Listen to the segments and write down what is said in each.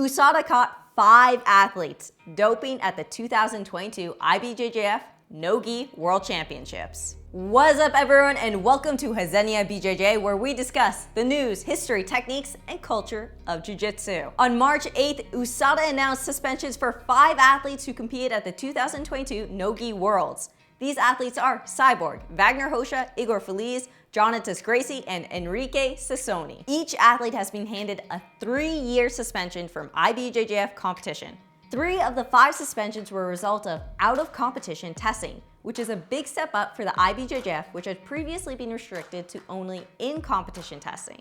USADA caught 5 athletes doping at the 2022 IBJJF No-Gi World Championships. What's up everyone, and welcome to Resenha BJJ, where we discuss the news, history, techniques, and culture of Jiu-Jitsu. On March 8th, USADA announced suspensions for 5 athletes who competed at the 2022 No-Gi Worlds. These athletes are Cyborg, Vagner Rocha, Igor Feliz, Jonnatas Gracie, and Henrique Ceconi. Each athlete has been handed a 3-year suspension from IBJJF competition. 3 of the 5 suspensions were a result of out-of-competition testing, which is a big step up for the IBJJF, which had previously been restricted to only in-competition testing.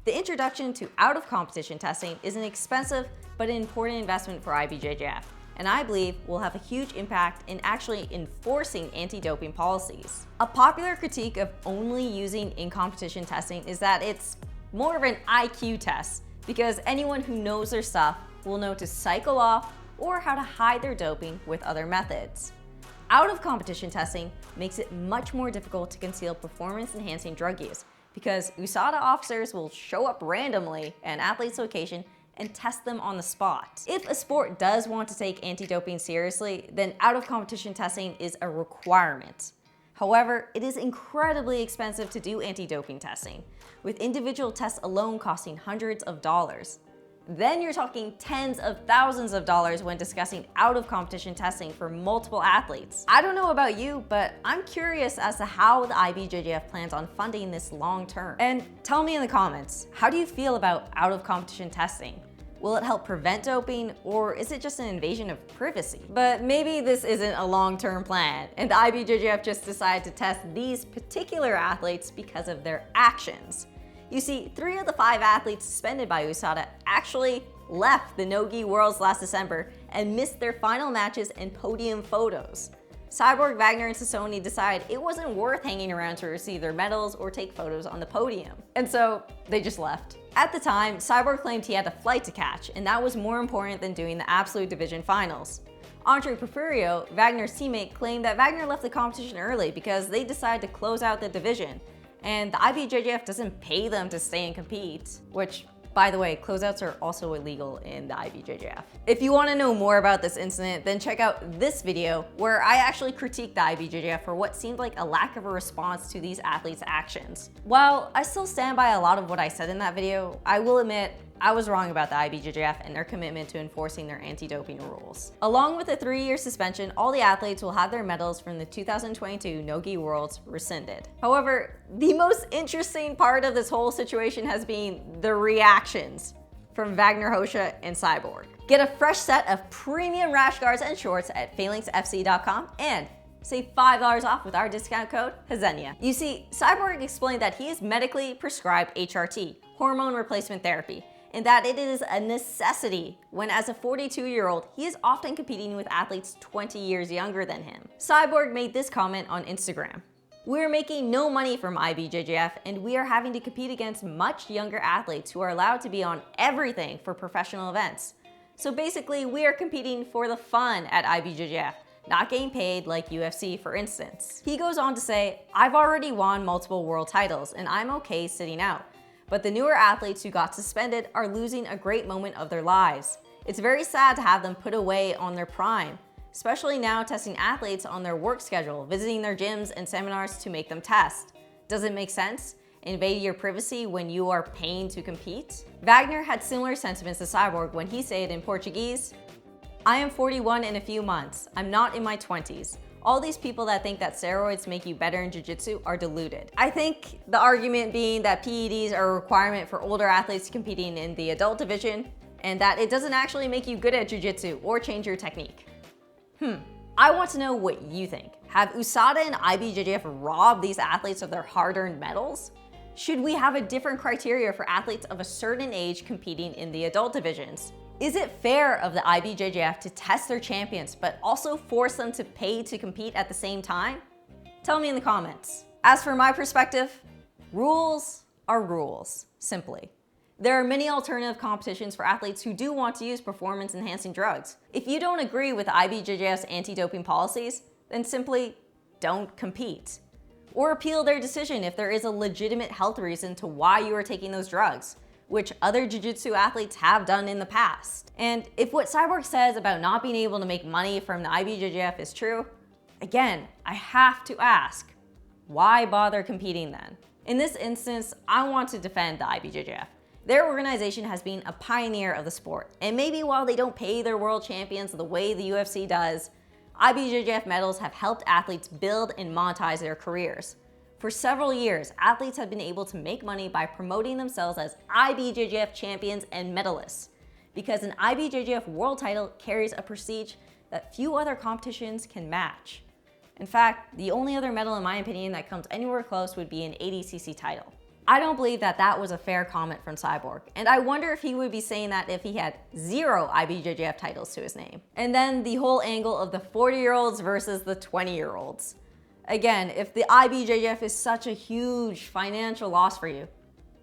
The introduction to out-of-competition testing is an expensive but an important investment for IBJJF, and I believe will have a huge impact in actually enforcing anti-doping policies. A popular critique of only using in-competition testing is that it's more of an IQ test, because anyone who knows their stuff will know to cycle off or how to hide their doping with other methods. Out-of-competition testing makes it much more difficult to conceal performance-enhancing drug use, because USADA officers will show up randomly at an athlete's location and test them on the spot. If a sport does want to take anti-doping seriously, then out-of-competition testing is a requirement. However, it is incredibly expensive to do anti-doping testing, with individual tests alone costing hundreds of dollars. Then you're talking tens of thousands of dollars when discussing out-of-competition testing for multiple athletes. I don't know about you, but I'm curious as to how the IBJJF plans on funding this long term. And tell me in the comments, how do you feel about out-of-competition testing? Will it help prevent doping, or is it just an invasion of privacy? But maybe this isn't a long-term plan, and the IBJJF just decided to test these particular athletes because of their actions. You see, 3 of the 5 athletes suspended by USADA actually left the No-Gi Worlds last December and missed their final matches and podium photos. Cyborg, Vagner, and Ceconi decided it wasn't worth hanging around to receive their medals or take photos on the podium. And so they just left. At the time, Cyborg claimed he had a flight to catch, and that was more important than doing the Absolute Division finals. Andre Porfirio, Vagner's teammate, claimed that Vagner left the competition early because they decided to close out the division, and the IBJJF doesn't pay them to stay and compete, which, by the way, closeouts are also illegal in the IBJJF. If you want to know more about this incident, then check out this video where I actually critiqued the IBJJF for what seemed like a lack of a response to these athletes' actions. While I still stand by a lot of what I said in that video, I will admit I was wrong about the IBJJF and their commitment to enforcing their anti-doping rules. Along with a 3-year suspension, all the athletes will have their medals from the 2022 No-Gi Worlds rescinded. However, the most interesting part of this whole situation has been the reactions from Vagner Rocha and Cyborg. Get a fresh set of premium Rashguards and shorts at phalanxfc.com and save $5 off with our discount code Resenha. You see, Cyborg explained that he is medically prescribed HRT, hormone replacement therapy, and that it is a necessity when, as a 42-year-old, he is often competing with athletes 20 years younger than him. Cyborg made this comment on Instagram: "We're making no money from IBJJF, and we are having to compete against much younger athletes who are allowed to be on everything for professional events. So basically, we are competing for the fun at IBJJF, not getting paid like UFC, for instance." He goes on to say, "I've already won multiple world titles, and I'm okay sitting out. But the newer athletes who got suspended are losing a great moment of their lives. It's very sad to have them put away on their prime, especially now testing athletes on their work schedule, visiting their gyms and seminars to make them test. Does it make sense? Invade your privacy when you are paying to compete?" Vagner had similar sentiments to Cyborg when he said in Portuguese, "I am 41 in a few months. I'm not in my 20s. All these people that think that steroids make you better in jiu-jitsu are deluded." I think the argument being that PEDs are a requirement for older athletes competing in the adult division, and that it doesn't actually make you good at jiu-jitsu or change your technique. I want to know what you think. Have USADA and IBJJF robbed these athletes of their hard-earned medals? Should we have a different criteria for athletes of a certain age competing in the adult divisions? Is it fair of the IBJJF to test their champions, but also force them to pay to compete at the same time? Tell me in the comments. As for my perspective, rules are rules, simply. There are many alternative competitions for athletes who do want to use performance-enhancing drugs. If you don't agree with IBJJF's anti-doping policies, then simply don't compete. Or appeal their decision if there is a legitimate health reason to why you are taking those drugs. which other jiu-jitsu athletes have done in the past. And if what Cyborg says about not being able to make money from the IBJJF is true, again, I have to ask, why bother competing then? In this instance, I want to defend the IBJJF. Their organization has been a pioneer of the sport, and maybe while they don't pay their world champions the way the UFC does, IBJJF medals have helped athletes build and monetize their careers. For several years, athletes have been able to make money by promoting themselves as IBJJF champions and medalists, because an IBJJF world title carries a prestige that few other competitions can match. In fact, the only other medal in my opinion that comes anywhere close would be an ADCC title. I don't believe that that was a fair comment from Cyborg, and I wonder if he would be saying that if he had 0 IBJJF titles to his name. And then the whole angle of the 40-year-olds versus the 20-year-olds. Again, if the IBJJF is such a huge financial loss for you,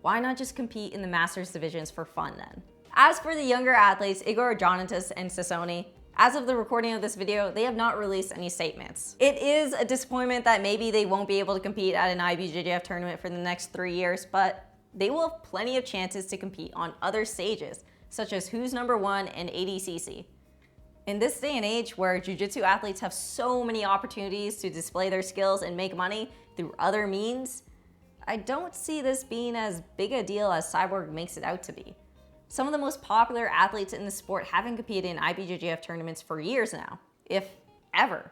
why not just compete in the Masters divisions for fun then? As for the younger athletes, Igor, Jonnatas, and Ceconi, as of the recording of this video, they have not released any statements. It is a disappointment that maybe they won't be able to compete at an IBJJF tournament for the next 3 years, but they will have plenty of chances to compete on other stages, such as Who's Number 1 and ADCC. In this day and age where jiu-jitsu athletes have so many opportunities to display their skills and make money through other means, I don't see this being as big a deal as Cyborg makes it out to be. Some of the most popular athletes in the sport haven't competed in IBJJF tournaments for years now, if ever.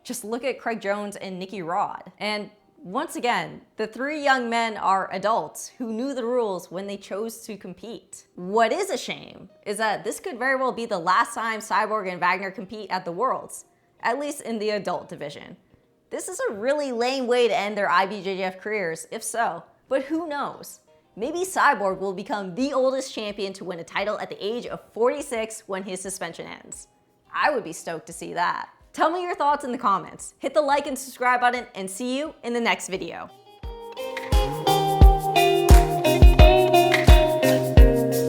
Just look at Craig Jones and Nicky Rod. And once again, the 3 young men are adults who knew the rules when they chose to compete. What is a shame is that this could very well be the last time Cyborg and Vagner compete at the Worlds, at least in the adult division. This is a really lame way to end their IBJJF careers, if so, but who knows? Maybe Cyborg will become the oldest champion to win a title at the age of 46 when his suspension ends. I would be stoked to see that. Tell me your thoughts in the comments. Hit the like and subscribe button and see you in the next video.